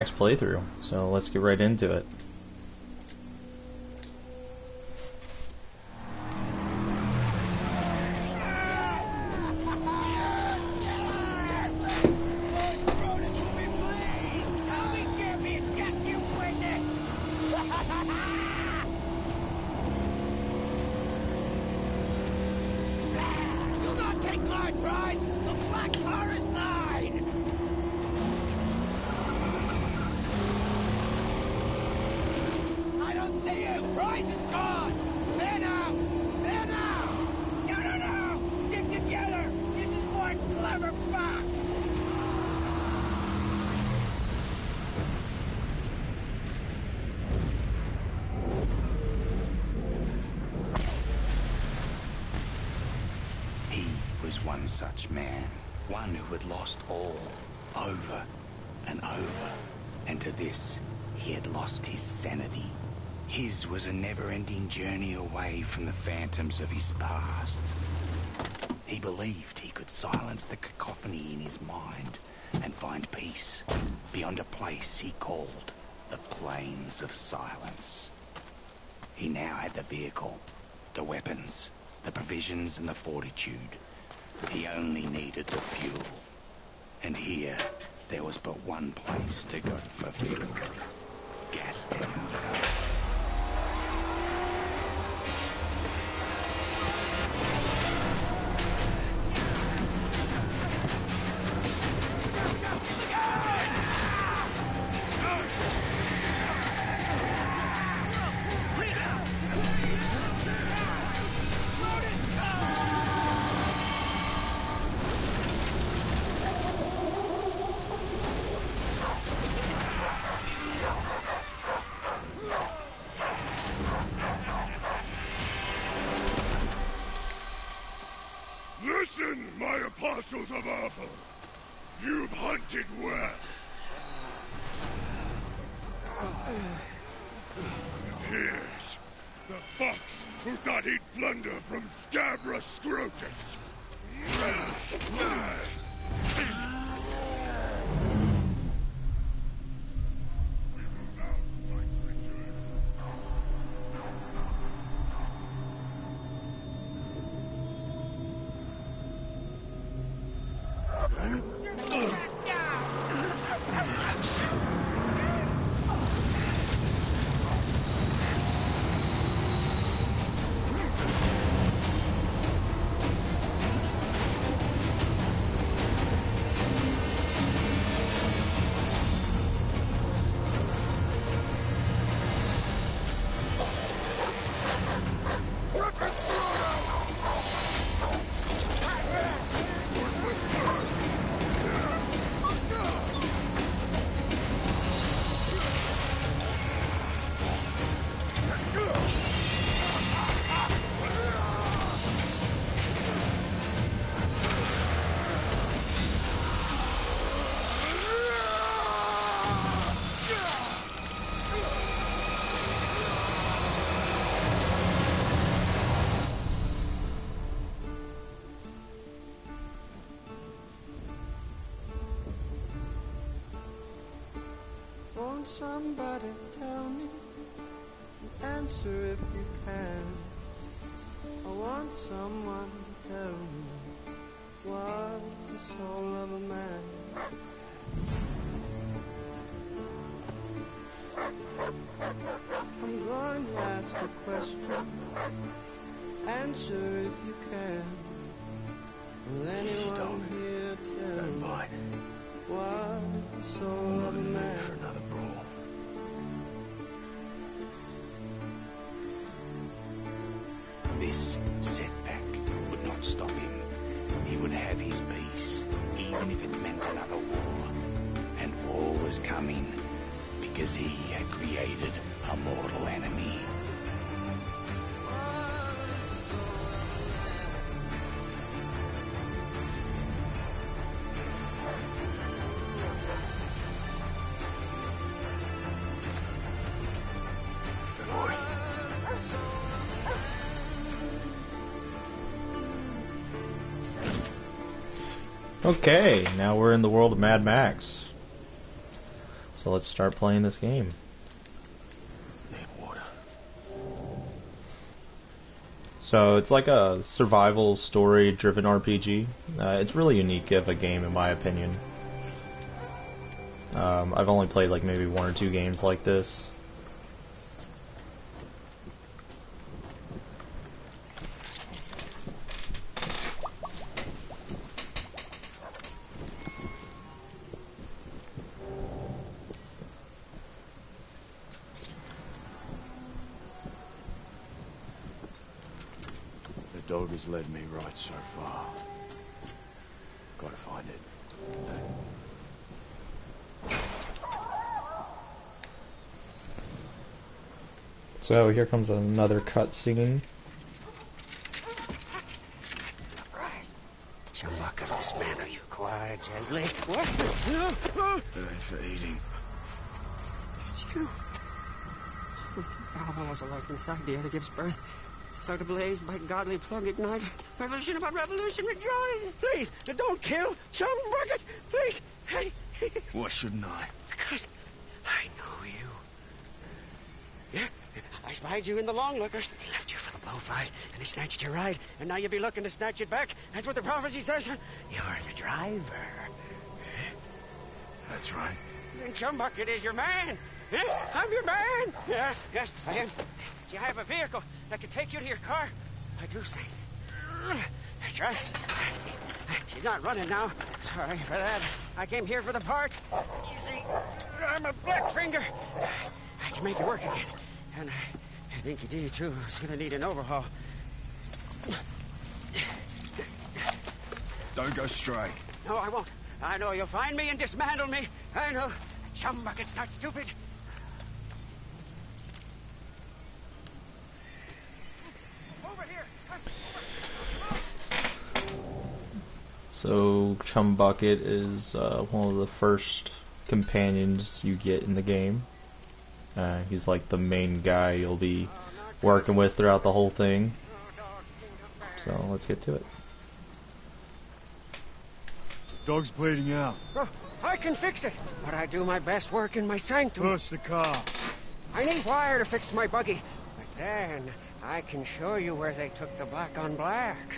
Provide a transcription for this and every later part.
Next playthrough, so let's get right into it. One such man, one who had lost all, over and over, and to this he had lost his sanity. His was a never-ending journey away from the phantoms of his past. He believed he could silence the cacophony in his mind and find peace beyond a place he called the Plains of Silence. He now had the vehicle, the weapons, the provisions and the fortitude. He only needed the fuel. And here, there was but one place to go for fuel. Gastown. Listen, my apostles of Apple. You've hunted well. And here's the fox who thought he'd plunder from Scabra Scrotus. Won't somebody tell me? Answer if you can. I want someone to tell me what's the soul of a man. I'm going to ask a question. Answer if you can. Will anyone here tell me what's the soul of a man? For another brawl. This setback would not stop him. He would have his peace, even if it meant another war. And war was coming, because he had created a mortal enemy. Okay, now we're in the world of Mad Max. So let's start playing this game. Need water. So it's like a survival story-driven RPG. It's really unique of a game in my opinion. I've only played like maybe 1 or 2 games like this. The dog has led me right so far. Gotta find it. So here comes another cutscene. Chumbucket will spanner you quite gently. What? It ain't for eating. It's you. Power was alive inside the other gives birth. Start ablaze by godly plug ignite. Revolution about revolution, rejoice! Please, don't kill Chumbucket! Please! Hey! Why shouldn't I? Because I know you. Yeah, I spied you in the long lookers. They left you for the blowflies, and they snatched your ride, and now you'll be looking to snatch it back. That's what the prophecy says. You're the driver. That's right. And Chumbucket is your man. I'm your man. Yeah, yes, I am. Do you have a vehicle that can take you to your car? I do, say. That's right. She's not running now. Sorry for that. I came here for the part. You see, I'm a black finger. I can make it work again. And I think you do, too. It's going to need an overhaul. Don't go straight. No, I won't. I know you'll find me and dismantle me. I know. Chumbucket's not stupid. Over here. So Chumbucket is one of the first companions you get in the game. He's like the main guy you'll be working with throughout the whole thing. So let's get to it. Dog's bleeding out. Oh, I can fix it, but I do my best work in my sanctum. Push the car. I need wire to fix my buggy, but then I can show you where they took the black on black.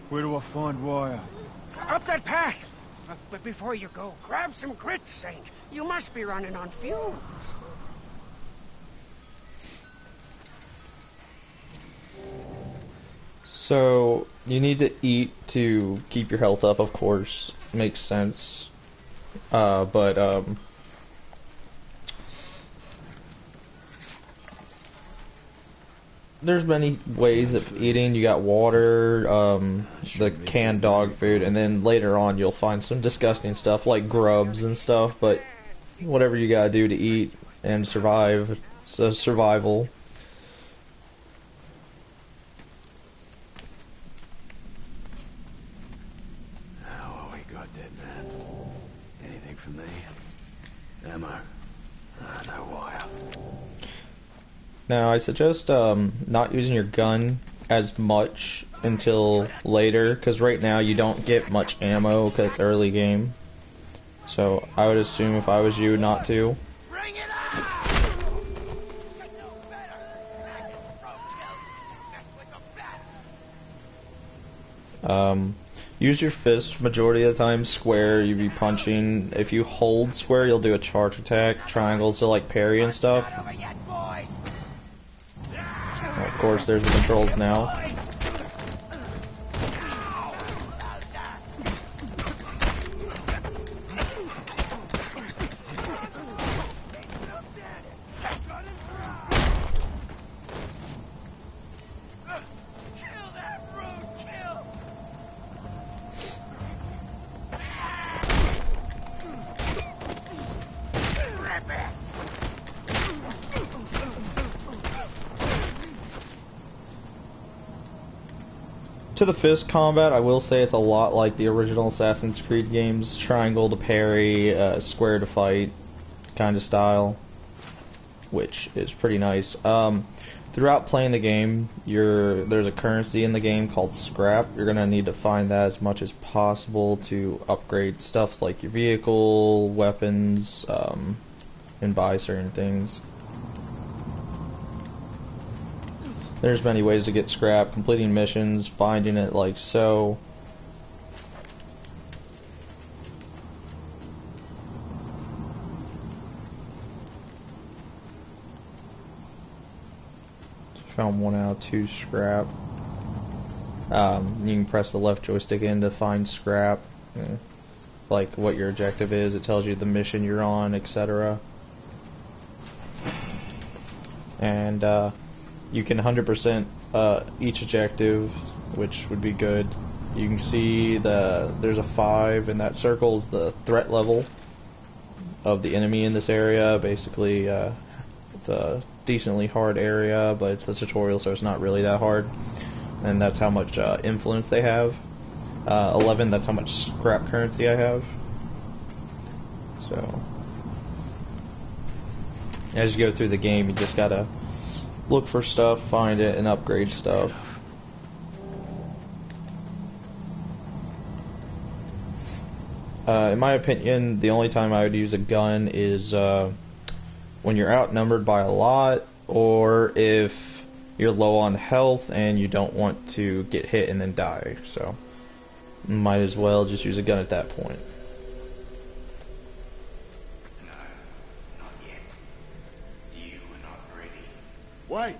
Where do I find wire? Up that path. But before you go, grab some grits, Saint. You must be running on fumes. So you need to eat to keep your health up, of course. Makes sense. But there's many ways of eating. You got water, the canned dog food, and then later on you'll find some disgusting stuff like grubs and stuff, but whatever you gotta do to eat and survive, it's a survival. How we got that, man? Anything for me? Ammo? No wire. Now, I suggest not using your gun as much until later, because right now you don't get much ammo because it's early game. So I would assume if I was you not to. Bring it on! Use your fist majority of the time. Square, you'll be punching. If you hold square, you'll do a charge attack. Triangles to like parry and stuff. Of course, there's the controls now. To the fist combat, I will say it's a lot like the original Assassin's Creed games. Triangle to parry, square to fight kind of style. which is pretty nice. Throughout playing the game, there's a currency in the game called scrap. You're going to need to find that as much as possible to upgrade stuff like your vehicle, weapons, and buy certain things. There's many ways to get scrap: completing missions, finding it like so. Found 1 out of 2 scrap. You can press the left joystick in to find scrap, like what your objective is. It tells you the mission you're on, etc. And you can 100% each objective, which would be good. You can see there's a 5, and that circles the threat level of the enemy in this area. Basically, it's a decently hard area, but it's a tutorial, so it's not really that hard. And that's how much influence they have. 11, that's how much scrap currency I have. So, as you go through the game, you just gotta look for stuff, find it, and upgrade stuff. In my opinion, the only time I would use a gun is when you're outnumbered by a lot, or if you're low on health and you don't want to get hit and then die. So, might as well just use a gun at that point. No, not yet. You were not ready. Wait!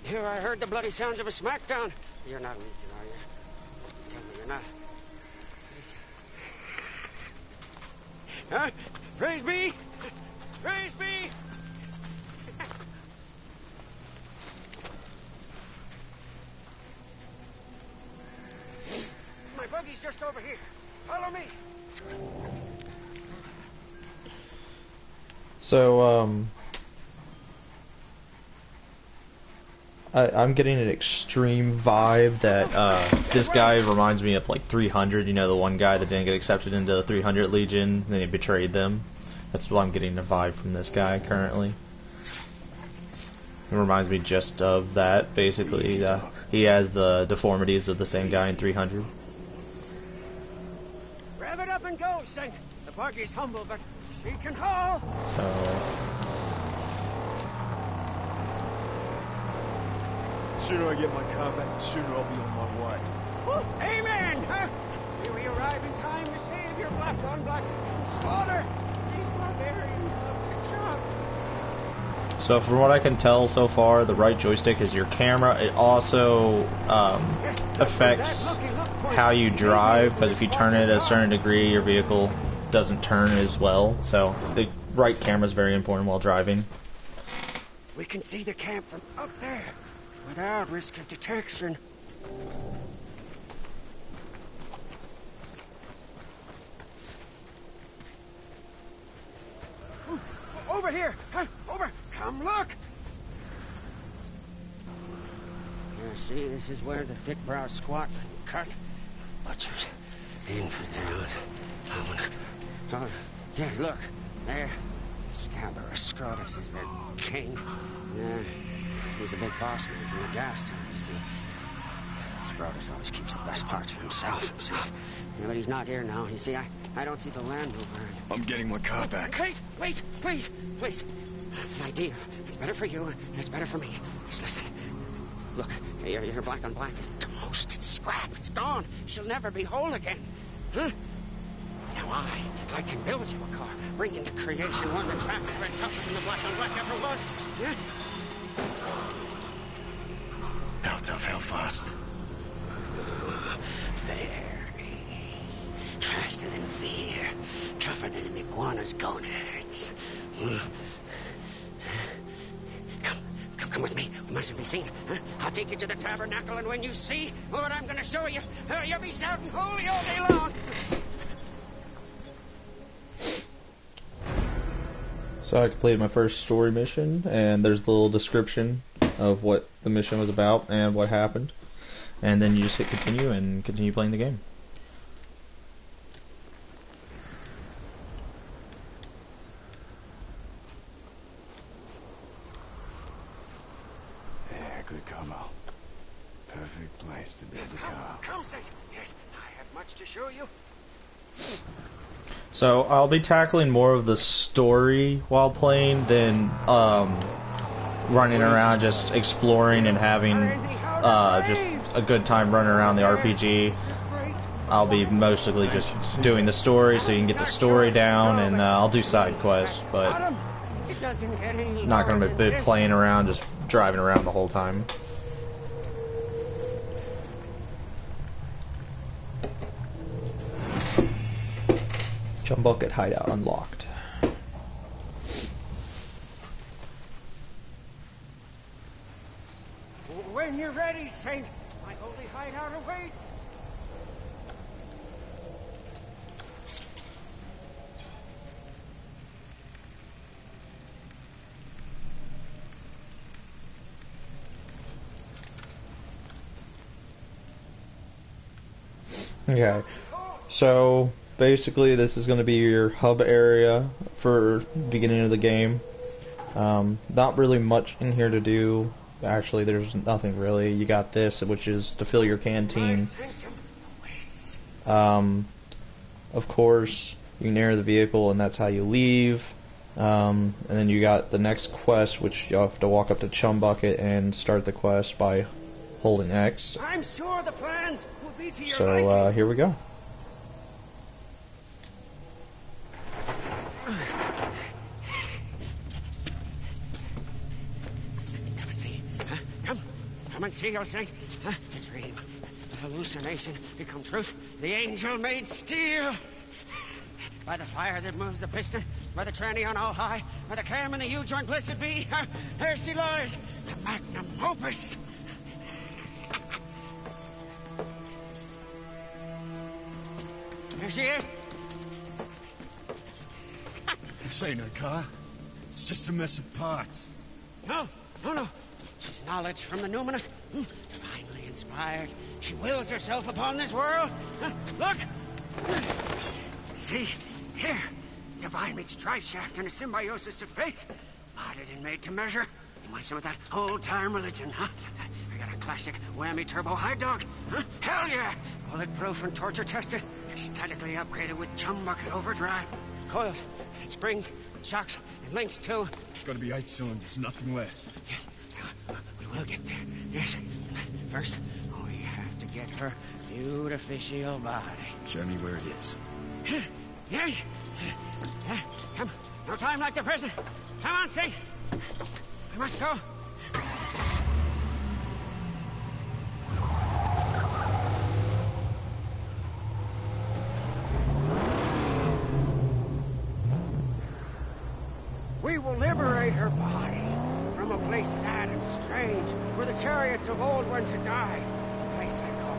Here I heard the bloody sounds of a smackdown. You're not Legion, are you? Tell me you're not. Huh? Praise be! Praise be! My buggy's just over here. Follow me. So, I'm getting an extreme vibe that this guy reminds me of like 300. You know, the one guy that didn't get accepted into the 300 Legion, and he betrayed them. That's what I'm getting a vibe from this guy currently. It reminds me just of that, basically. He has the deformities of the same guy in 300. Rev it up and go, Saint. The buggy's humble, but she can haul. So, The sooner I get my car back, the sooner I'll be on my way. Amen! Huh? Here we arrive in time to save your black on black from slaughter. These barbarians love to chop. so from what I can tell so far, the right joystick is your camera. It also affects how you drive, because if you turn it at a certain degree, your vehicle doesn't turn as well. So the right camera is very important while driving. We can see the camp from up there without risk of detection. Over here! Huh? Over! Come look! You see, this is where the thick-browed squat cut. Butchers, infidels. Oh, yeah, look. There. Scabarus Scrotus is their king. Yeah, he's a big boss man from the gas town, you see. Scrotus always keeps the best parts for himself. Yeah, but he's not here now. You see, I don't see the Land Rover. I'm getting my car back. Wait, please. I have an idea. It's better for you, and it's better for me. Just listen. Look, your black on black is toast. It's scrap. It's gone. She'll never be whole again. Huh? Now I can build you a car. Bring into creation one that's faster and tougher than the black on black ever was. Yeah? How tough, how fast? Very. Faster than fear. Tougher than an iguana's gonads. Come with me. Mustn't be seen. Huh? I'll take you to the tabernacle, and when you see what I'm going to show you, you'll be shouting holy all day long. So I completed my first story mission, and there's the little description of what the mission was about and what happened. And then you just hit continue and continue playing the game. Yeah, good combo. Perfect place to build the car. Come, Saint. Yes, I have much to show you. So I'll be tackling more of the story while playing than running around just exploring and having just a good time running around the RPG. I'll be mostly just doing the story so you can get the story down, and I'll do side quests, but not going to be playing around, just driving around the whole time. Chum Bucket hideout unlocked. When you're ready, Saint, my holy hideout awaits. Okay, so basically this is going to be your hub area for beginning of the game. Not really much in here to do. Actually, there's nothing really. You got this, which is to fill your canteen. Of course, you can enter the vehicle, and that's how you leave. And then you got the next quest, which you have to walk up to Chum Bucket and start the quest by holding X. I'm sure the plans will be to your So here we go. Come and see. Huh? Come and see your Saint. Huh? The dream, the hallucination become truth. The angel made steel. By the fire that moves the piston, by the tranny on all high, by the cam and the U-joint blessed be, there she lies, the magnum opus. There she is. This ain't her car. It's just a mess of parts. No. She's knowledge from the numinous, divinely inspired. She wills herself upon this world. Look! See? Here. Divine meets drive shaft in a symbiosis of faith. Modded and made to measure. You want some of that old-time religion, huh? I got a classic whammy turbo high dog. Huh? Hell yeah! Bulletproof and torture tested. Statically upgraded with Chum Bucket overdrive. Coils, and springs, and shocks, and links too. It's gotta be 8 cylinders, nothing less. We will get there. Yes. First, we have to get her beautificial body. Show me where it is. Yes. Come. No time like the present. Come on, Saint. I must go. We will liberate her body from a place sad and strange where the chariots of old went to die. A place I call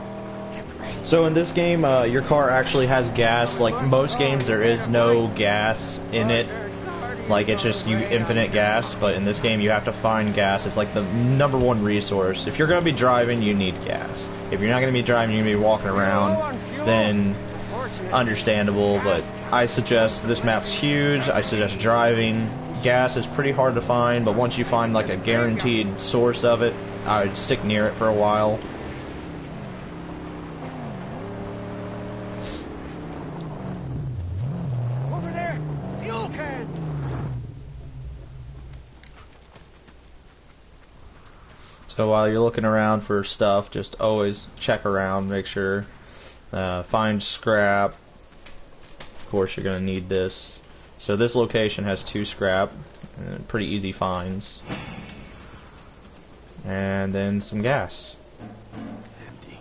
the grave. So in this game, your car actually has gas. Like most games, there is no gas in it. Like it's just infinite gas. But in this game, you have to find gas. It's like the #1 resource. If you're going to be driving, you need gas. If you're not going to be driving, you're going to be walking around, then understandable. But I suggest, this map's huge. I suggest driving. Gas is pretty hard to find, but once you find like a guaranteed source of it, I would stick near it for a while. Over there, fuel cans. So while you're looking around for stuff, just always check around, make sure, find scrap. Of course, you're going to need this. So this location has 2 scrap, pretty easy finds, and then some gas. Empty.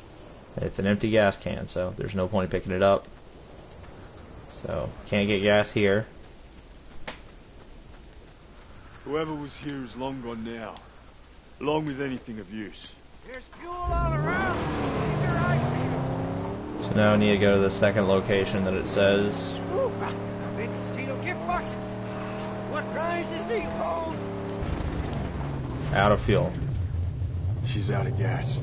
It's an empty gas can, so there's no point in picking it up. So can't get gas here. Whoever was here is long gone now. along with anything of use. There's fuel all around. Keep your eyes peeled. So now I need to go to the second location that it says. Ooh, a big steel gift box. What prizes do you hold? Out of fuel. She's out of gas.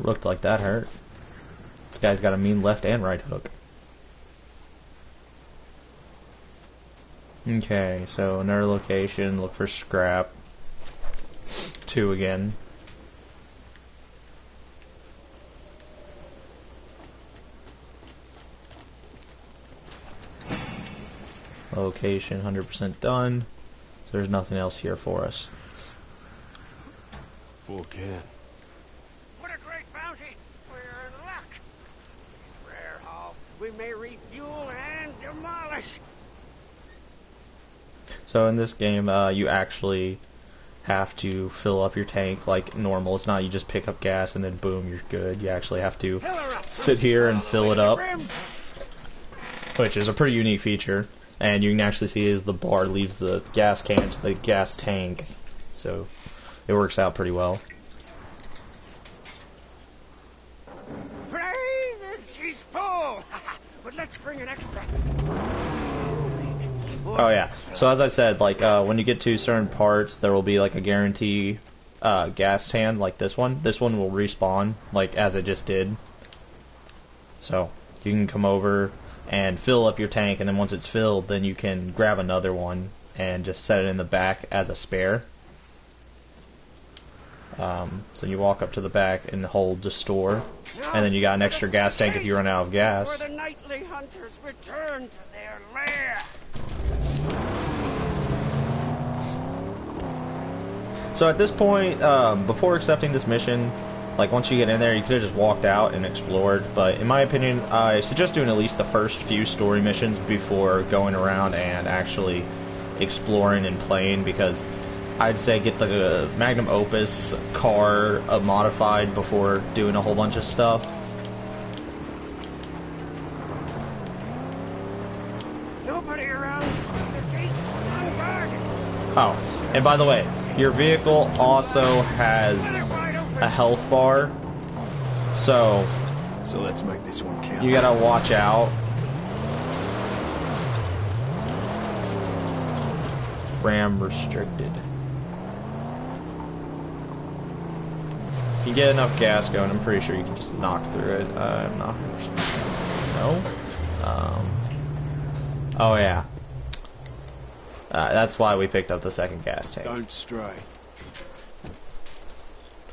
Looked like that hurt. This guy's got a mean left and right hook. Okay, so another location, look for scrap. 2 again. Location 100% done. So there's nothing else here for us. Full can. What a great bounty! We're in luck. It's rare, Hall. We may refuel and demolish. So in this game, you actually have to fill up your tank like normal. It's not you just pick up gas and then boom, you're good. You actually have to sit here and fill it up, which is a pretty unique feature. And you can actually see as the bar leaves the gas can to the gas tank. So it works out pretty well. Praises, she's full. But let's bring an extra. Oh yeah. So as I said, like when you get to certain parts, there will be like a guarantee gas tan like this one. This one will respawn like as it just did. So you can come over and fill up your tank, and then once it's filled, then you can grab another one and just set it in the back as a spare. So you walk up to the back and hold the store, and then you got an extra gas tank if you run out of gas. Where the nightly hunters return to their lair. So at this point, before accepting this mission, like once you get in there, you could have just walked out and explored. But in my opinion, I suggest doing at least the first few story missions before going around and actually exploring and playing, because I'd say get the Magnum Opus car modified before doing a whole bunch of stuff. Nobody around. The gate's unguarded. Oh, and by the way, your vehicle also has a health bar, so let's make this one count. you gotta watch out. RAM restricted. If you get enough gas going, I'm pretty sure you can just knock through it. I'm not 100%. No. Oh yeah. That's why we picked up the second gas tank. Don't stray.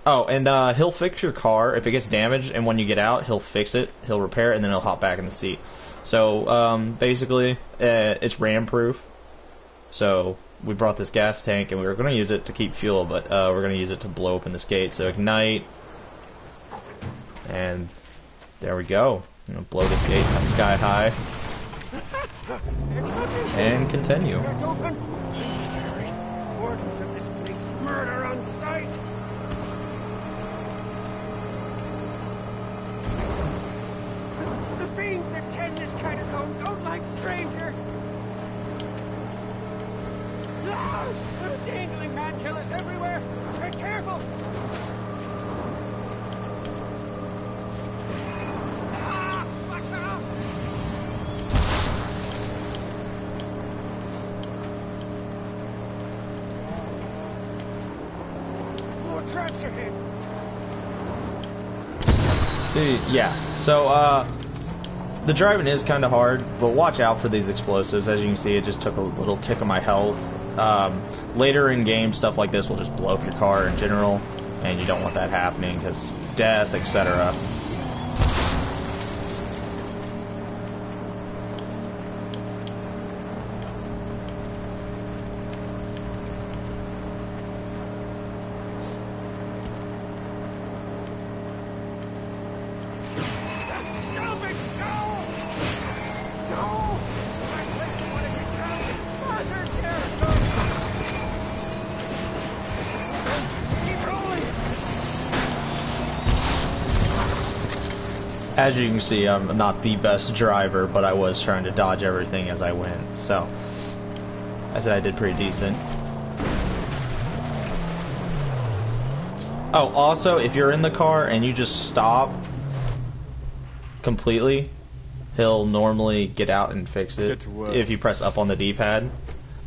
Oh, and he'll fix your car if it gets damaged, and when you get out, he'll fix it, he'll repair it, and then he'll hop back in the seat. So, basically, it's ram-proof. So, we brought this gas tank, and we were going to use it to keep fuel, but we're going to use it to blow open this gate. So, ignite, and there we go. I'm going to blow this gate sky high, and continue. Wardens of this place murder on sight. The fiends that tend this kind of home don't like strangers. Ah, there's dangling man killers everywhere. Tread careful. Ah, watch out. More traps ahead. Yeah, so, the driving is kind of hard, but watch out for these explosives. As you can see, it just took a little tick of my health. Later in game, stuff like this will just blow up your car in general, and you don't want that happening, because death, etc. Stop it! No! No! I said you want to As you can see, I'm not the best driver, but I was trying to dodge everything as I went, so I said I did pretty decent. Oh, also, if you're in the car and you just stop completely, he'll normally get out and fix it if you press up on the D-pad.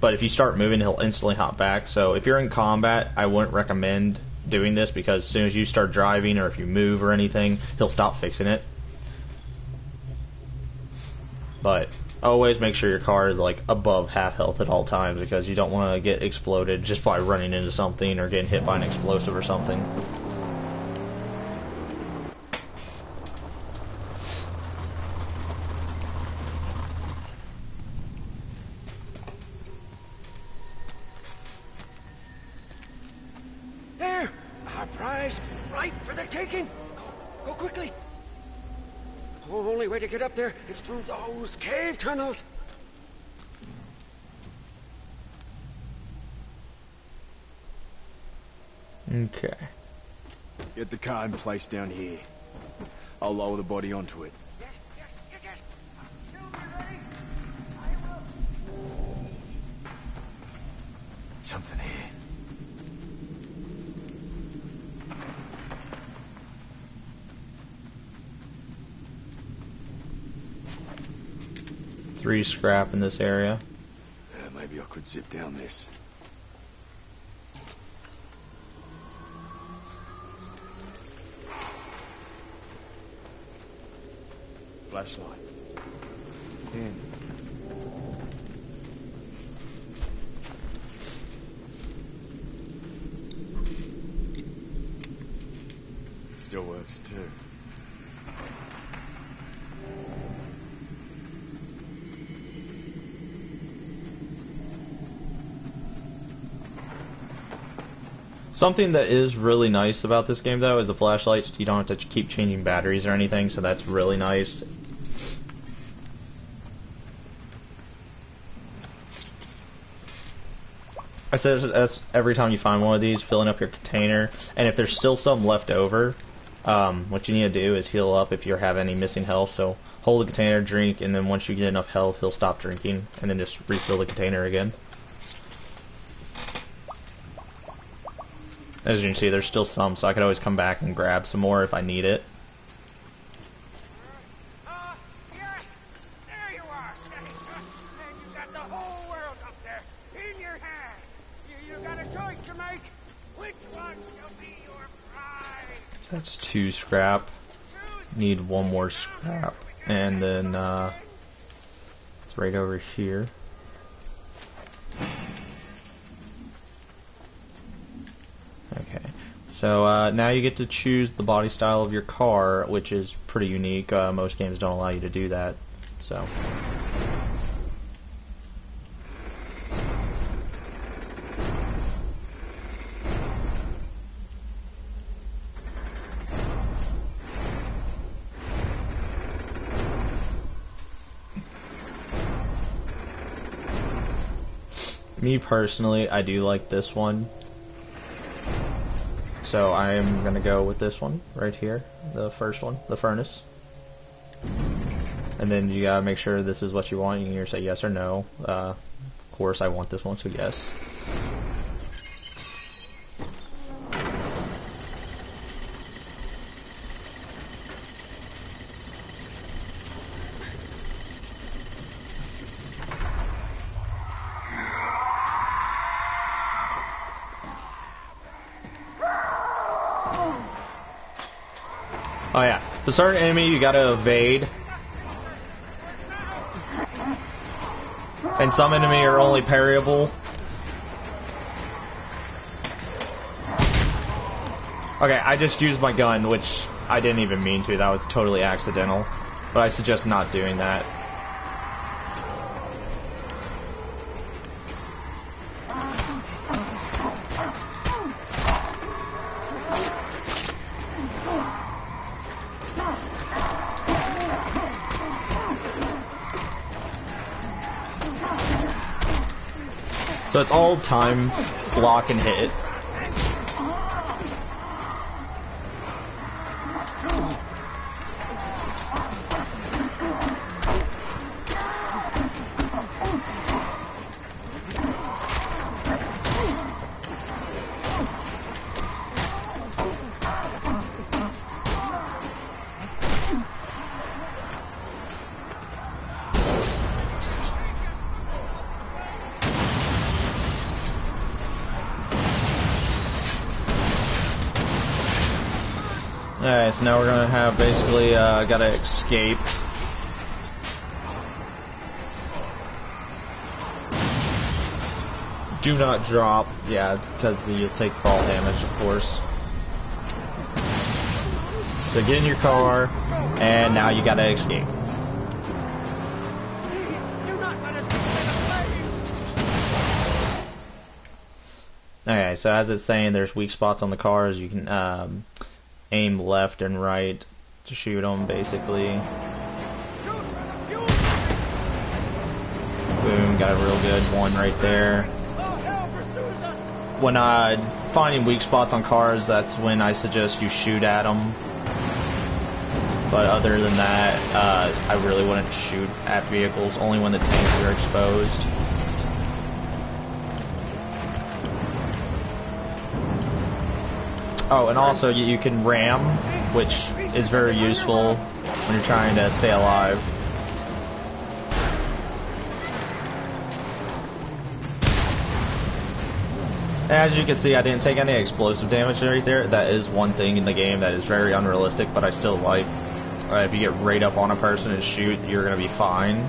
But if you start moving, he'll instantly hop back. So if you're in combat, I wouldn't recommend doing this, because as soon as you start driving or if you move or anything, he'll stop fixing it. But always make sure your car is like above half health at all times, because you don't want to get exploded just by running into something or getting hit by an explosive or something. There! Our prize, right for the taking! Go quickly! The only way to get up there is through those cave tunnels. Okay. Get the car in place down here. I'll lower the body onto it. Yes. Still be ready. I will. Something here. Three scrap in this area. Maybe I could zip down this. Flashlight. In. Still works too. Something that is really nice about this game, though, is the flashlights. You don't have to keep changing batteries or anything, so that's really nice. I said that's every time you find one of these, filling up your container, and if there's still some left over, what you need to do is heal up if you have any missing health. So hold the container, drink, and then once you get enough health, he'll stop drinking, and then just refill the container again. As you can see, there's still some, so I could always come back and grab some more if I need it. Yes! There you are! And you got the whole world up there in your hand. You got a choice to make. Which one shall be your prize? That's 2 scrap. Need 1 more scrap. And then, it's right over here. Okay, so now you get to choose the body style of your car, which is pretty unique. Most games don't allow you to do that. So. Me personally, I do like this one. So I am going to go with this one right here, the first one, the furnace. And then you gotta make sure this is what you want. You can either say yes or no. Of course I want this one, so yes. Oh yeah, the certain enemy you gotta evade. And some enemy are only parryable. Okay, I just used my gun, which I didn't even mean to. That was totally accidental. But I suggest not doing that. So it's all time, block, and hit. Alright, so now we're gonna have basically, gotta escape. Do not drop, yeah, because you'll take fall damage, of course. So get in your car, and now you gotta escape. Please, do not let us be set Okay, so as it's saying, there's weak spots on the cars. You can aim left and right to shoot them, basically. Boom, got a real good one right there. When finding weak spots on cars, that's when I suggest you shoot at them. But other than that, I really wouldn't shoot at vehicles, only when the tanks are exposed. Oh, and also you can ram, which is very useful when you're trying to stay alive. As you can see, I didn't take any explosive damage right there. That is one thing in the game that is very unrealistic, but I still like. If you get right up on a person and shoot, you're going to be fine.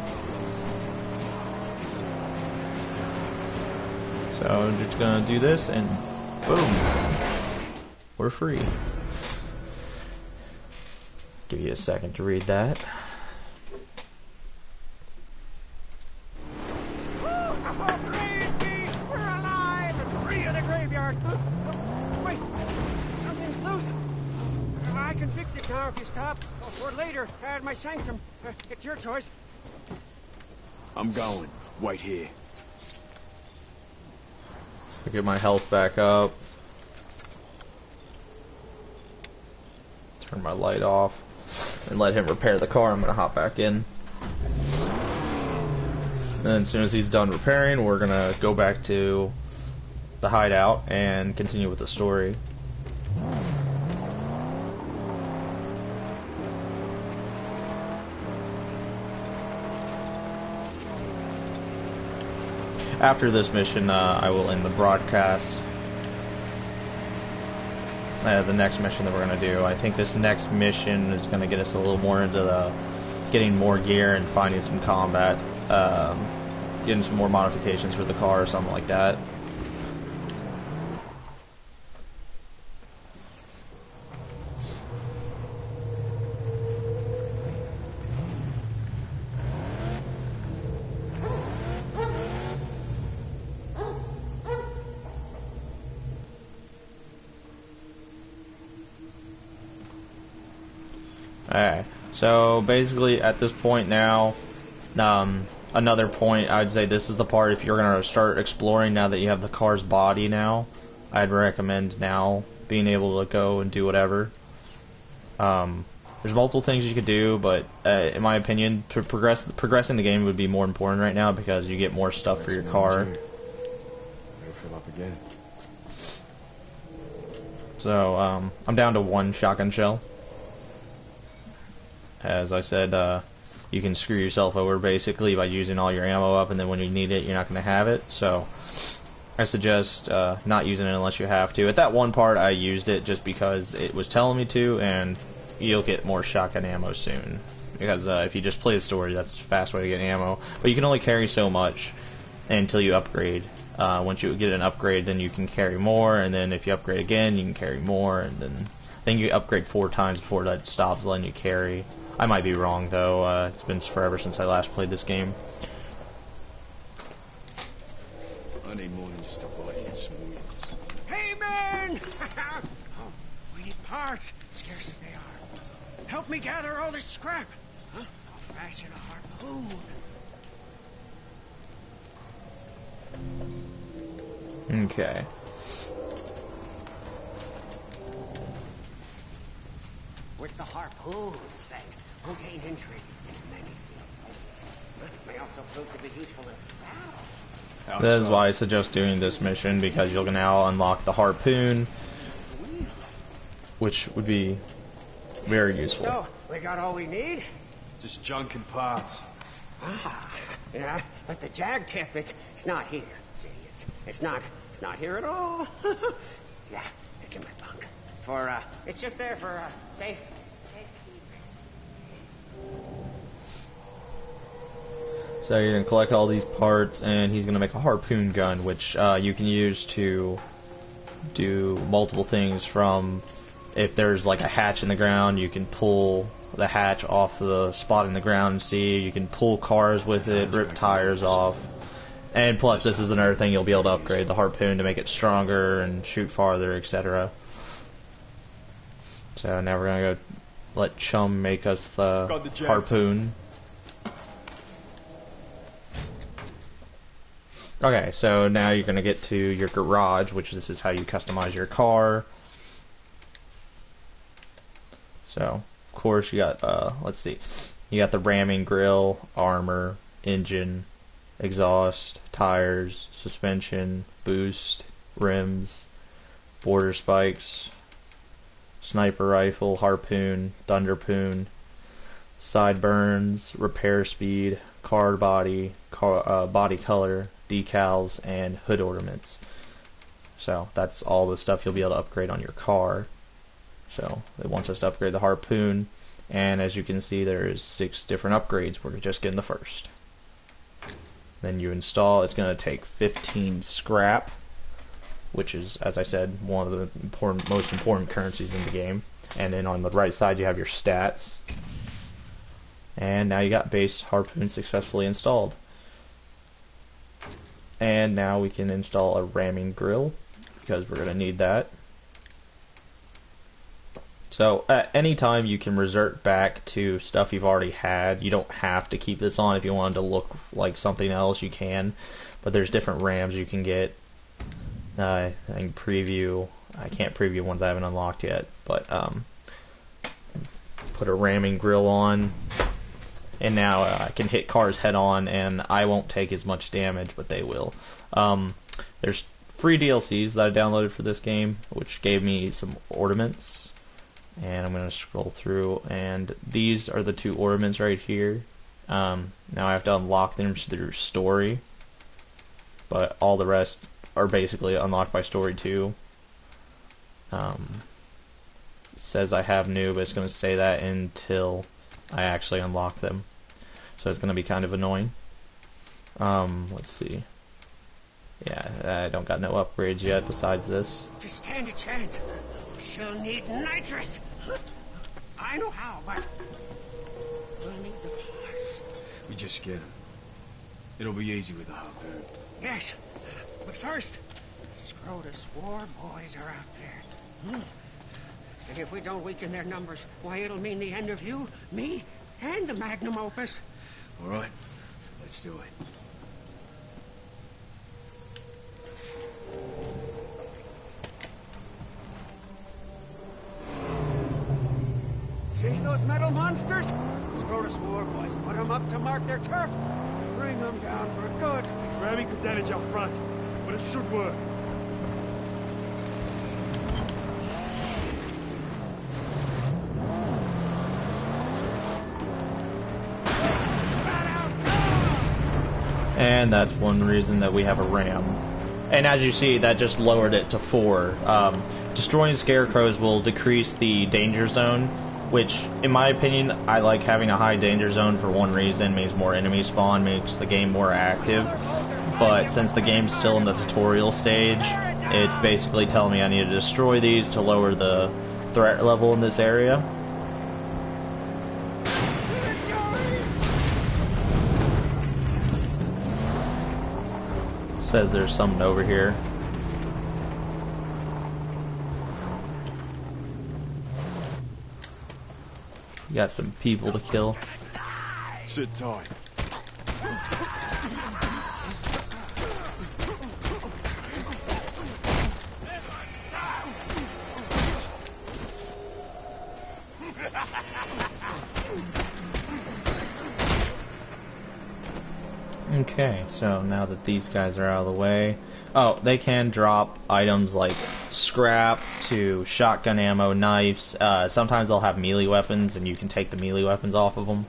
So I'm just going to do this, and boom. We're free. Give you a second to read that. Now, if you stop, or later, at my sanctum, it's your choice. I'm going. Wait here. So get my health back up. Turn my light off. And let him repair the car. I'm going to hop back in. And as soon as he's done repairing, we're going to go back to the hideout and continue with the story. After this mission, I will end the broadcast. The next mission that we're going to do. I think this next mission is going to get us a little more into the getting more gear and finding some combat. Getting some more modifications for the car or something like that. Alright, so basically at this point now, another point, I'd say this is the part if you're going to start exploring now that you have the car's body now, I'd recommend now being able to go and do whatever. There's multiple things you could do, but in my opinion, progressing the game would be more important right now because you get more stuff for your car. Fill up again. So, I'm down to 1 shotgun shell. As I said, you can screw yourself over basically by using all your ammo up, and then when you need it, you're not going to have it. So I suggest not using it unless you have to. At that one part, I used it just because it was telling me to, and you'll get more shotgun ammo soon. Because if you just play the story, that's a fast way to get ammo. But you can only carry so much until you upgrade. Once you get an upgrade, then you can carry more, and then if you upgrade again, you can carry more, and then I think you upgrade 4 times before that stops letting you carry. I might be wrong though, it's been forever since I last played this game. I need more than just a body and some wheels. Hey, man! Oh, we need parts, scarce as they are. Help me gather all this scrap. Huh? I'll fashion a harpoon. Okay. With the harpoon, say, we'll gain entry into many sealed places. May also prove to be useful in battle. That is why I suggest doing this mission, because you'll now unlock the harpoon, which would be very useful. So, we got all we need? Just junk and parts. Ah, yeah, but the jag tip, it's not here. See, it's not here at all. Yeah, it's in my bunk. for, it's just there for, safe. So you're going to collect all these parts, and he's going to make a harpoon gun, which you can use to do multiple things. From if there's like a hatch in the ground, you can pull the hatch off the spot in the ground and see. You can pull cars with it, rip tires off. And plus, this is another thing, you'll be able to upgrade the harpoon to make it stronger and shoot farther, etc. So now we're going to go let Chum make us the harpoon. Okay, so now you're going to get to your garage, which this is how you customize your car. So, of course, you got, let's see, you got the ramming grill, armor, engine, exhaust, tires, suspension, boost, rims, border spikes, sniper rifle, harpoon, thunderpoon, sideburns, repair speed, car body, body color, decals, and hood ornaments. So that's all the stuff you'll be able to upgrade on your car. So it wants us to upgrade the harpoon, and as you can see, there's 6 different upgrades. We're just getting the first. Then you install. It's going to take 15 scrap, which is, as I said, one of the most important currencies in the game. And then on the right side you have your stats. And now you got base harpoon successfully installed. And now we can install a ramming grill, because we're going to need that. So at any time you can revert back to stuff you've already had. You don't have to keep this on. If you wanted to look like something else, you can. But there's different rams you can get. I can preview. I can't preview ones I haven't unlocked yet. But put a ramming grill on. And now I can hit cars head on, and I won't take as much damage, but they will. There's free DLCs that I downloaded for this game, which gave me some ornaments. And I'm going to scroll through, and these are the 2 ornaments right here. Now I have to unlock them through story, but all the rest are basically unlocked by story too. It says I have new, but it's going to say that until I actually unlock them. So it's going to be kind of annoying. Let's see. Yeah, I don't got no upgrades yet besides this. Just stand a chance. She'll need nitrous. I know how, but we'll need the parts. We just get him. It'll be easy with the harpoon. Yes, but first, Scrotus war boys are out there. And if we don't weaken their numbers, why, it'll mean the end of you, me, and the magnum opus. All right, let's do it. See those metal monsters? Scrotus war boys put them up to mark their turf. Bring them down for good. Ramming could damage up front, but it should work. And that's one reason that we have a ram. And as you see, that just lowered it to 4. Destroying scarecrows will decrease the danger zone, which, in my opinion, I like having a high danger zone for one reason. Means more enemies spawn, makes the game more active. But since the game's still in the tutorial stage, it's basically telling me I need to destroy these to lower the threat level in this area. Says there's something over here. You got some people to kill. Sit tight. Okay, so now that these guys are out of the way... Oh, they can drop items like scrap to shotgun ammo, knives. Sometimes they'll have melee weapons, and you can take the melee weapons off of them.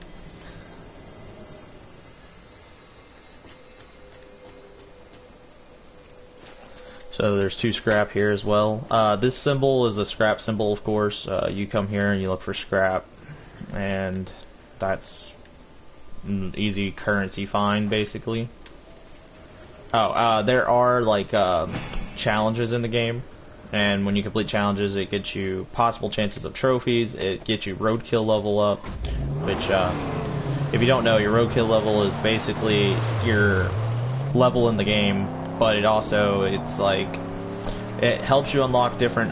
So So there's 2 scrap here as well. This symbol is a scrap symbol, of course. You come here and you look for scrap, and that's an easy currency find, basically. Oh, there are like challenges in the game, and when you complete challenges, it gets you possible chances of trophies. It gets you roadkill level up, which, if you don't know, your roadkill level is basically your level in the game, but it also, it helps you unlock different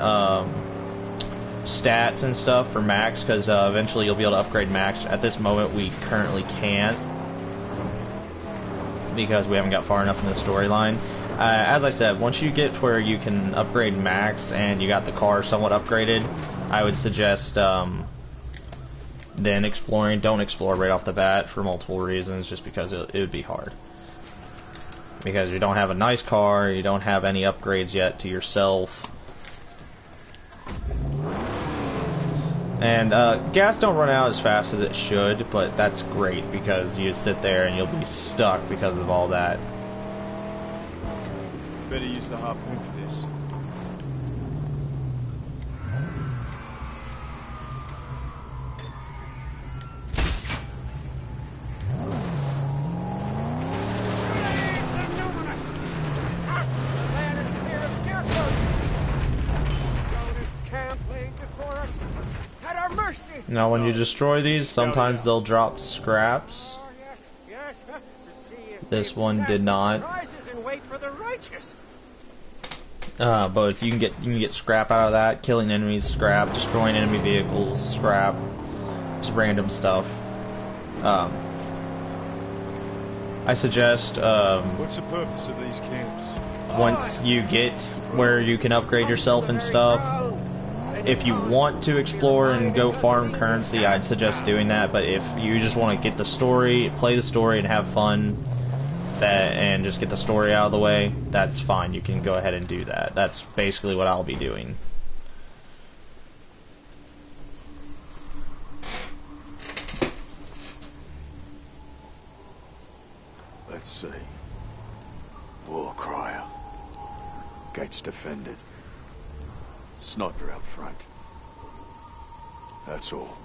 stats and stuff for max, because eventually you'll be able to upgrade max. At this moment, we currently can't, because we haven't got far enough in the storyline. As I said, once you get to where you can upgrade max and you got the car somewhat upgraded, I would suggest then exploring. Don't explore right off the bat for multiple reasons, just because it would be hard. Because you don't have a nice car, you don't have any upgrades yet to yourself. And gas don't run out as fast as it should, but that's great because you sit there and you'll be stuck because of all that. Better use the harpoon for this. Now when you destroy these, sometimes they'll drop scraps. This one did not. But if you can get scrap out of that, killing enemies, scrap, destroying enemy vehicles, scrap, just random stuff. I suggest What's the purpose of these camps? once you get where you can upgrade yourself and stuff, if you want to explore and go farm currency, I'd suggest doing that. But if you just want to get the story, play the story and have fun, and just get the story out of the way, that's fine. You can go ahead and do that. That's basically what I'll be doing. Let's see. War crier. Gates defended. Sniper out front. That's all.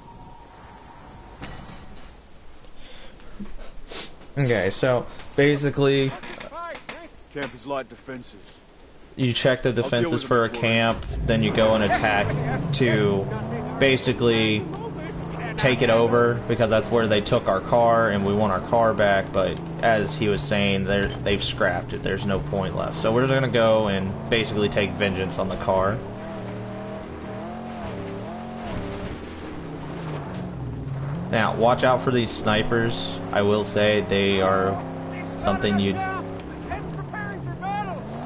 Okay, so basically Camp is light defenses. you check the defenses for a camp, then you go and attack to basically take it over, because that's where they took our car and we want our car back. But as he was saying, they've scrapped it. There's no point left. So we're just going to go and basically take vengeance on the car. Now, watch out for these snipers. I will say they are something you'd...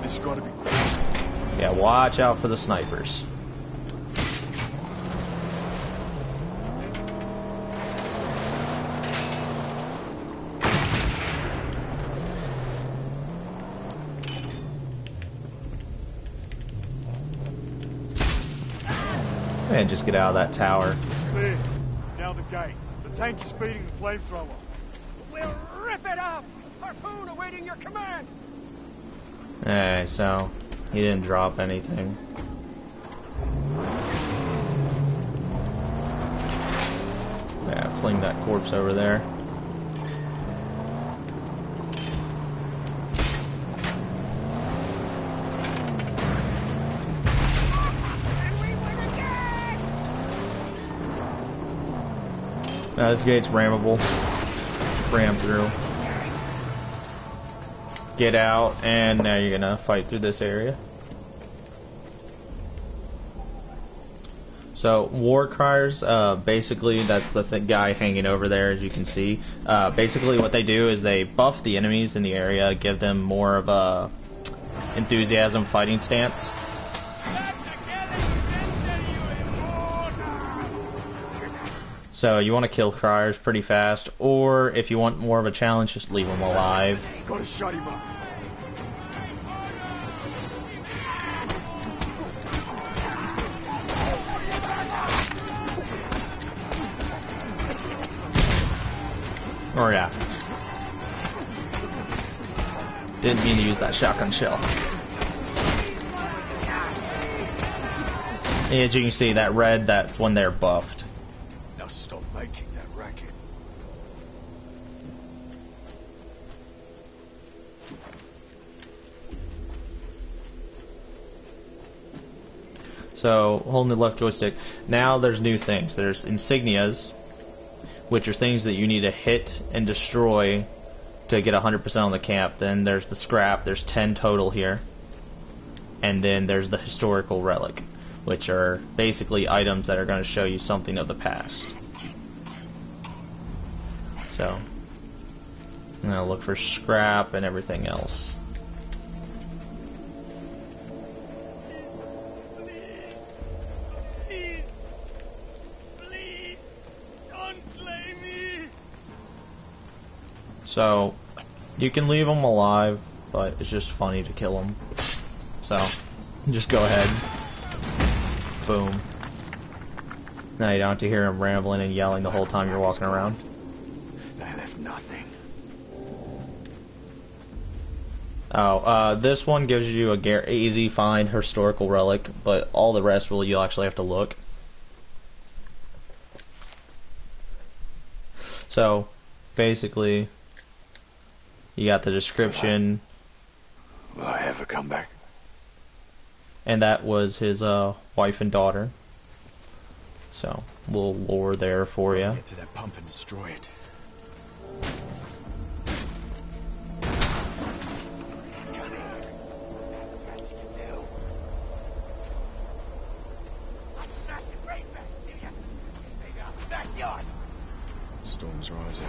This gotta be quick. Yeah, watch out for the snipers. And just get out of that tower. Clear. Now the gate. The tank is feeding the flamethrower. We'll rip it up! Harpoon awaiting your command! Alright, so he didn't drop anything. Yeah, fling that corpse over there. Now this gate's rammable. Ram through. Get out, and now you're gonna fight through this area. So war criers, basically that's the guy hanging over there, as you can see. Basically what they do is they buff the enemies in the area, give them more of a enthusiasm fighting stance. So you want to kill criers pretty fast, or if you want more of a challenge, just leave them alive. Gotta shut him up. Or yeah. Didn't mean to use that shotgun shell. As you can see, that red, that's when they're buffed. Now stop making that racket. So, holding the left joystick. Now there's new things. There's insignias, which are things that you need to hit and destroy to get 100% on the camp. Then there's the scrap. There's 10 total here. And then there's the historical relic, which are basically items that are going to show you something of the past. So, I'm going to look for scrap and everything else. So, you can leave them alive, but it's just funny to kill them. So, just go ahead. Boom. Now you don't have to hear them rambling and yelling the whole time you're walking around. They left nothing. Oh, this one gives you a easy find historical relic, but all the rest you'll actually have to look. So, basically, you got the description. Will I ever come back? And that was his wife and daughter. So, little lore there for you. Get to that pump and destroy it. Storm's rising.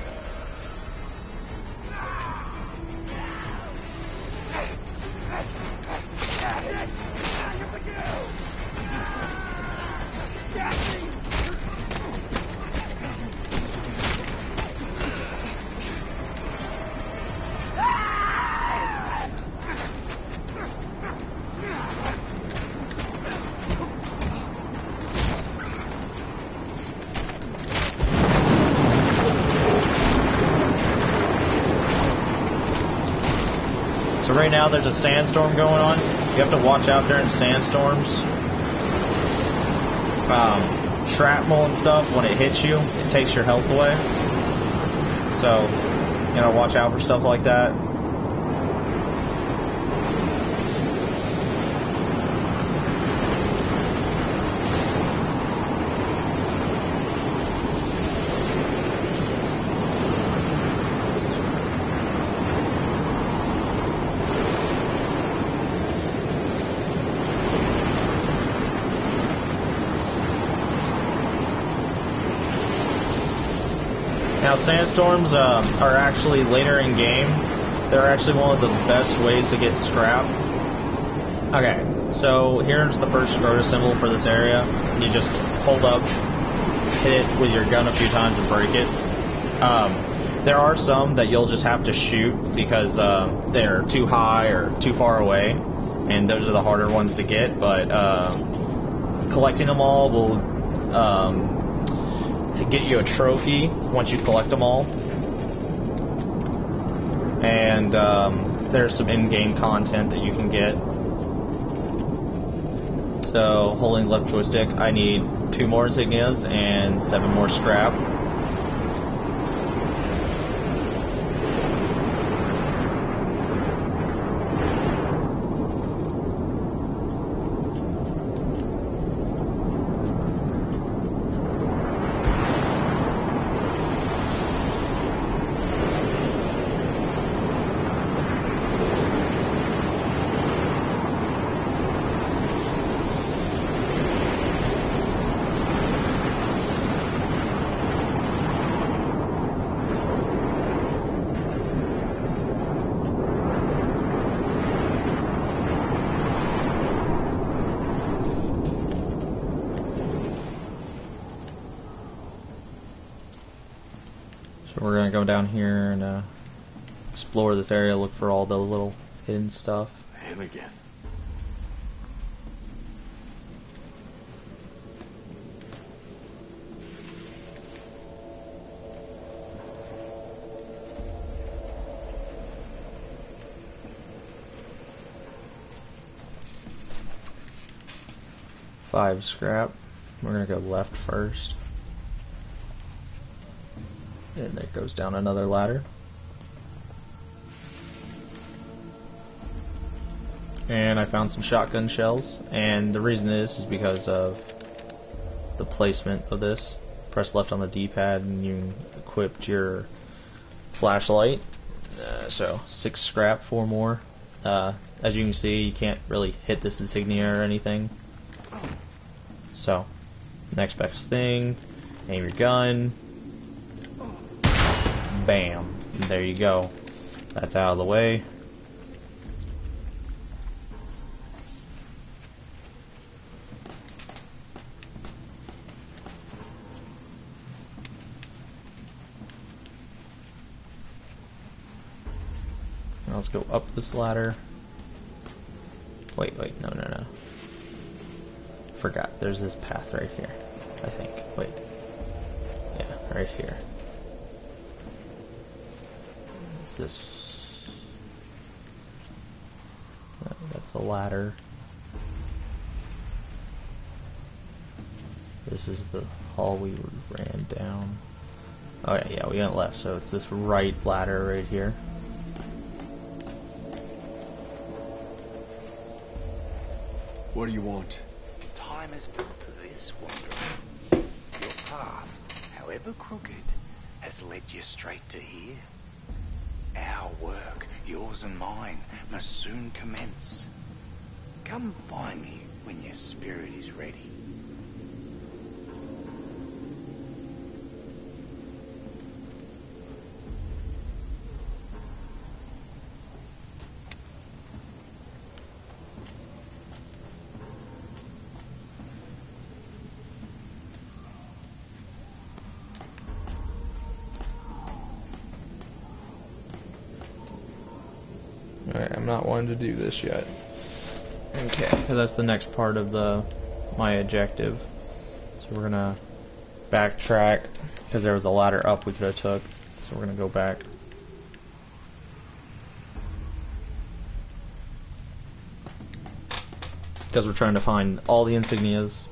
So right now there's a sandstorm going on. You have to watch out during sandstorms. Shrapnel and stuff, when it hits you, it takes your health away. So, you know, watch out for stuff like that. Now, sandstorms are actually later in game. They're actually one of the best ways to get scrap. Okay, so here's the first scrotum symbol for this area. You just hold up, hit it with your gun a few times and break it. There are some that you'll just have to shoot because they're too high or too far away, and those are the harder ones to get, but collecting them all will get you a trophy once you collect them all. And there's some in-game content that you can get. So, holding left joystick, I need 2 more insignias and 7 more scrap. So we're gonna go down here and explore this area, look for all the little hidden stuff. Him again. 5 scrap. We're gonna go left first. And it goes down another ladder. And I found some shotgun shells, and the reason is because of the placement of this. Press left on the D-pad and you equipped your flashlight. So 6 scrap, 4 more. As you can see, you can't really hit this insignia or anything. So, next best thing, aim your gun. Bam. And there you go. That's out of the way. Now let's go up this ladder. Wait, no. Forgot, there's this path right here, I think. Wait. Yeah, right here. What's this? That's a ladder. This is the hall we ran down. Oh yeah, we went left, so it's this right ladder right here. What do you want? Time has built to this, wanderer. Your path, however crooked, has led you straight to here. Our work, yours and mine, must soon commence. Come find me when your spirit is ready. Alright, I'm not wanting to do this yet. Okay, because that's the next part of my objective. So we're gonna backtrack, because there was a ladder up we could have took. So we're gonna go back. Because we're trying to find all the insignias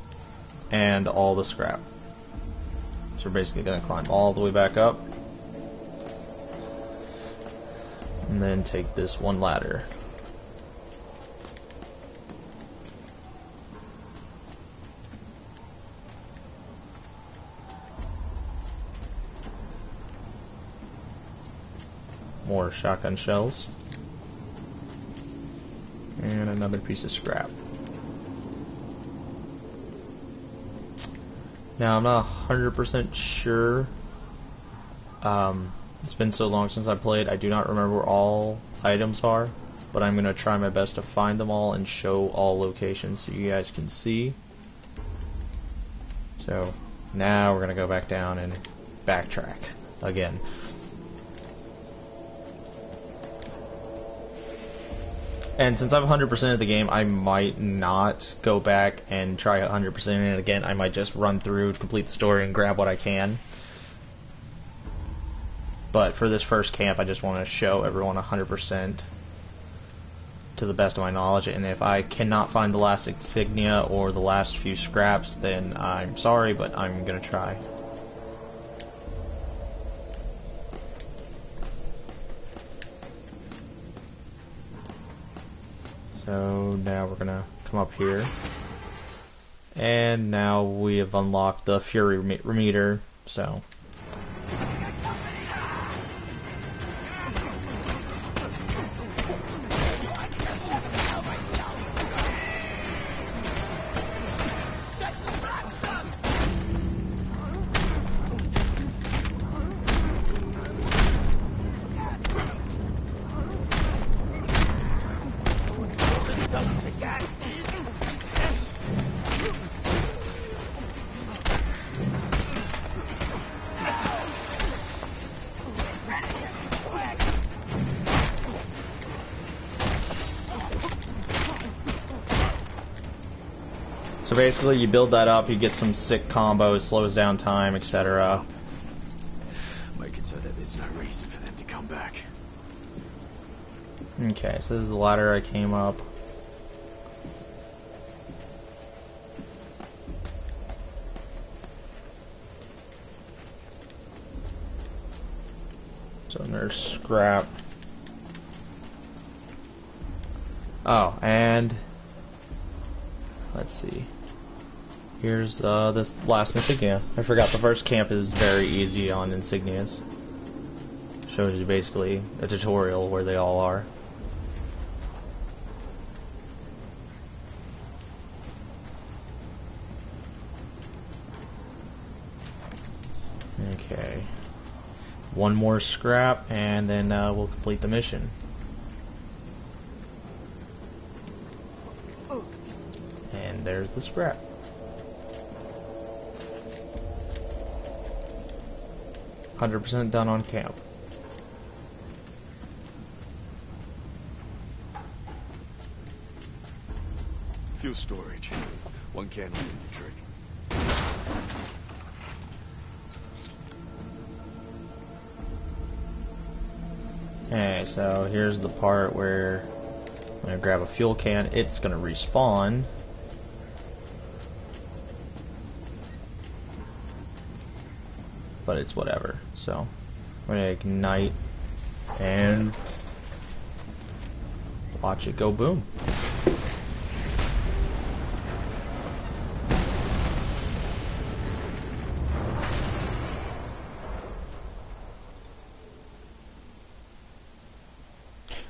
and all the scrap. So we're basically gonna climb all the way back up. And then take this one ladder. More shotgun shells. And another piece of scrap. Now I'm not 100% sure. It's been so long since I played, I do not remember where all items are, but I'm going to try my best to find them all and show all locations so you guys can see. So now we're going to go back down and backtrack again. And since I'm 100% of the game, I might not go back and try 100% in it again. I might just run through, complete the story, and grab what I can. But for this first camp, I just want to show everyone 100% to the best of my knowledge. And if I cannot find the last insignia or the last few scraps, then I'm sorry, but I'm going to try. So now we're going to come up here. And now we have unlocked the Fury meter, so... So basically, you build that up, you get some sick combos, slows down time, etc. Make it so that there's no reason for them to come back. Okay, so this is the ladder I came up. There's scrap. Oh, and let's see. Here's this last insignia. I forgot the first camp is very easy on insignias. Shows you basically a tutorial where they all are. Okay. One more scrap and then we'll complete the mission. And there's the scrap. %, done on camp. Fuel storage. One can will do the trick. Okay, so here's the part where I'm gonna grab a fuel can. It's gonna respawn. But it's whatever. So I'm gonna ignite and watch it go boom.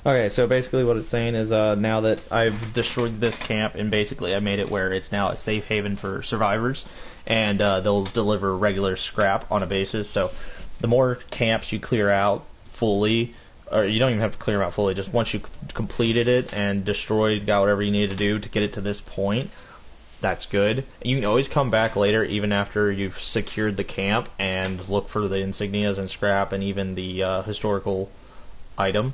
Okay, so basically what it's saying is now that I've destroyed this camp and basically I made it where it's now a safe haven for survivors, and they'll deliver regular scrap on a basis. So the more camps you clear out fully, or you don't even have to clear them out fully, just once you completed it and destroyed, got whatever you needed to do to get it to this point, that's good. You can always come back later even after you've secured the camp and look for the insignias and scrap and even the historical item.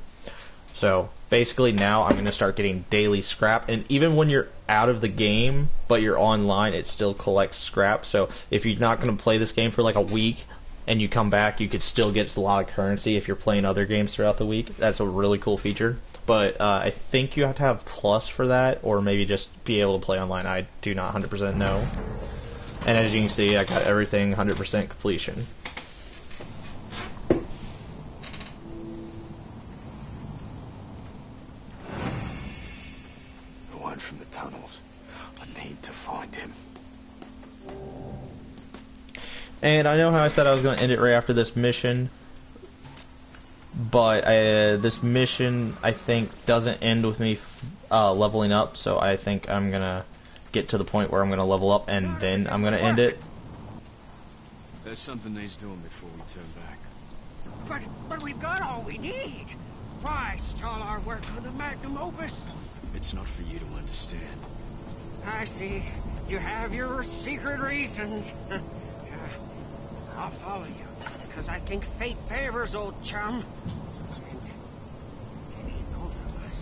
So basically now I'm going to start getting daily scrap, and even when you're out of the game but you're online, it still collects scrap. So if you're not going to play this game for like a week and you come back, you could still get a lot of currency if you're playing other games throughout the week. That's a really cool feature. But I think you have to have Plus for that, or maybe just be able to play online. I do not 100% know. And as you can see, I got everything 100% completion. From the tunnels. I need to find him. And I know how I said I was going to end it right after this mission, but this mission I think doesn't end with me leveling up, so I think I'm going to get to the point where I'm going to level up and then I'm going to end it. There's something he's doing before we turn back. But we've got all we need. Why stall our work on the magnum opus? It's not for you to understand. I see. You have your secret reasons. I'll follow you, because I think fate favors old chum. And both of us.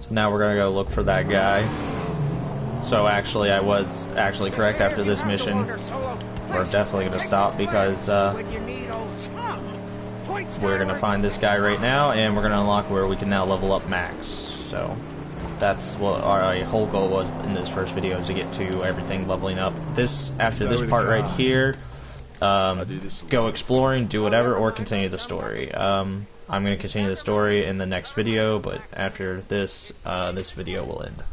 So now we're going to go look for that guy. So actually I was actually correct after this mission. We're definitely going to stop because we're going to find this guy right now, and we're going to unlock where we can now level up max. So that's what our whole goal was in this first video, is to get to everything leveling up. After this part right here, go exploring, do whatever, or continue the story. I'm going to continue the story in the next video, but after this, this video will end.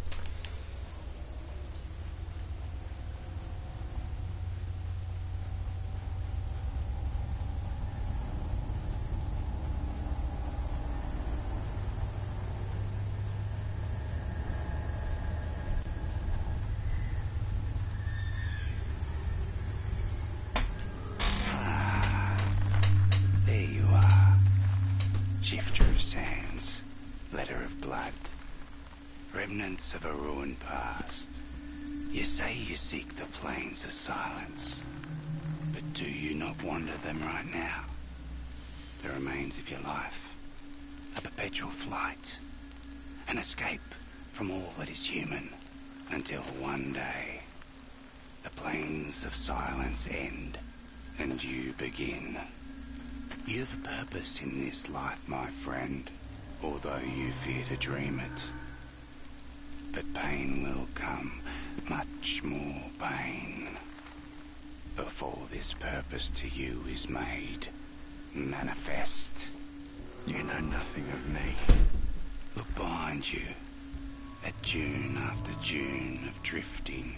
Remnants of a ruined past. You say you seek the plains of silence, but do you not wander them right now? The remains of your life, a perpetual flight, an escape from all that is human, until one day the plains of silence end and you begin. You've a purpose in this life, my friend, although you fear to dream it. But pain will come, much more pain. before this purpose to you is made manifest. You know nothing of me. Look behind you at dune after dune of drifting,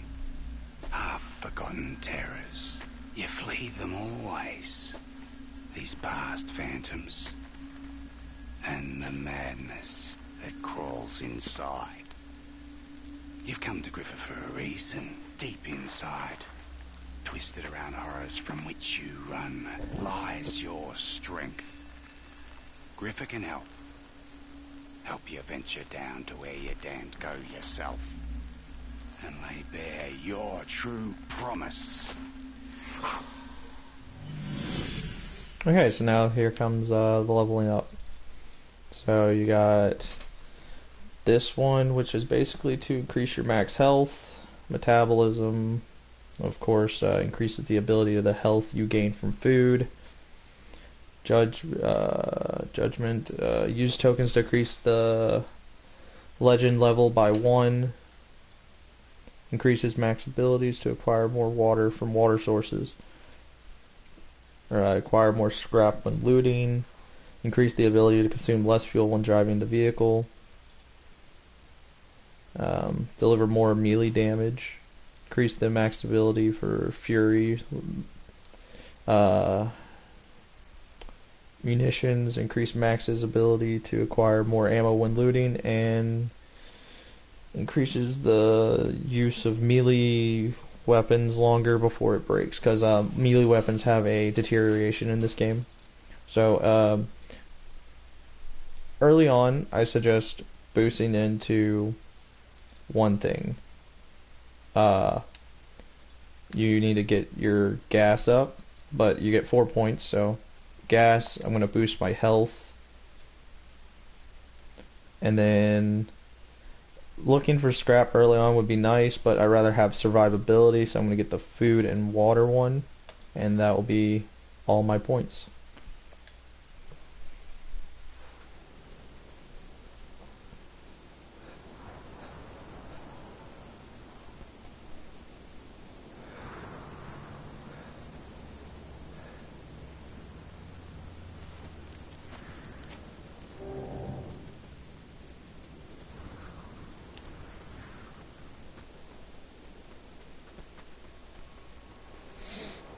half-forgotten terrors. You flee them always, these past phantoms, and the madness that crawls inside. You've come to Griffa for a reason. Deep inside, twisted around horrors from which you run, lies your strength. Griffa can help. Help you venture down to where you daren't go yourself, and lay bare your true promise. Okay, so now here comes the leveling up. So you got this one, which is basically to increase your max health, metabolism, of course, increases the ability of the health you gain from food. Judgment, use tokens to increase the legend level by 1. Increases max abilities to acquire more water from water sources. Acquire more scrap when looting. Increase the ability to consume less fuel when driving the vehicle. Deliver more melee damage. Increase the max ability for fury. Munitions. Increase max's ability to acquire more ammo when looting, and increases the use of melee weapons longer before it breaks, because melee weapons have a deterioration in this game. So early on, I suggest boosting into one thing. You need to get your gas up, but you get 4 points. So gas, I'm going to boost my health, and then looking for scrap early on would be nice, but I'd rather have survivability, so I'm going to get the food and water one, and that will be all my points.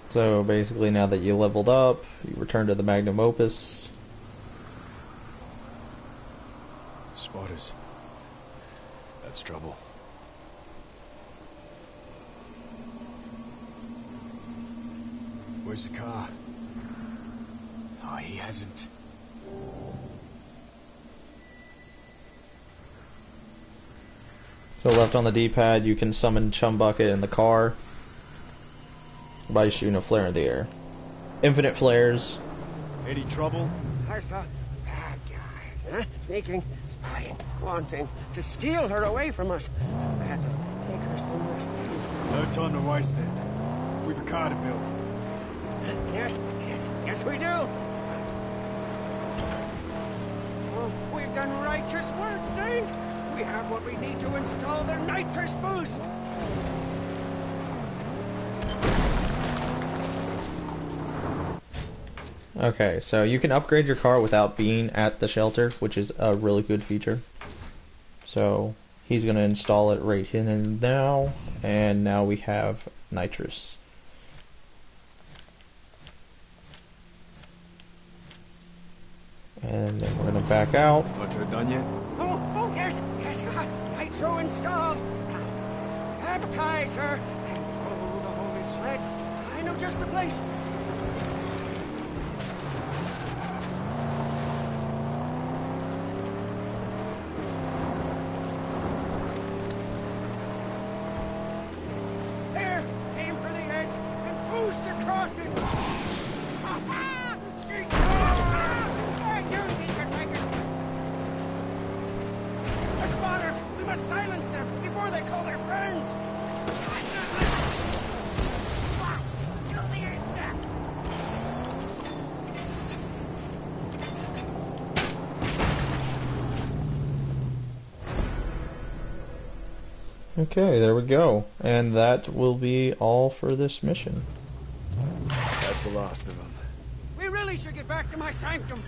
So basically, now that you leveled up, you return to the Magnum Opus. Spotters. That's trouble. Where's the car? Oh, he hasn't. So left on the D-pad, you can summon Chum Bucket in the car by shooting a flare in the air. Infinite flares. Any trouble? I saw bad guys, huh? Sneaking, spying, wanting to steal her away from us. I had to take her somewhere safe. No time to waste then. We've a car to build. Yes, we do. Oh, we've done righteous work, Saint. We have what we need to install the nitrous boost. Okay, so you can upgrade your car without being at the shelter, which is a really good feature. So he's going to install it right in and now, and now we have nitrous. And then we're going to back out. Nitro done yet? Oh, yes, nitro installed. Baptize her and pull the holy thread. I know just the place. There, aim for the edge and boost across it. A spotter! We must silence them before they call their friends! Okay, there we go. And that will be all for this mission. What's the last of them? We really should get back to my sanctum.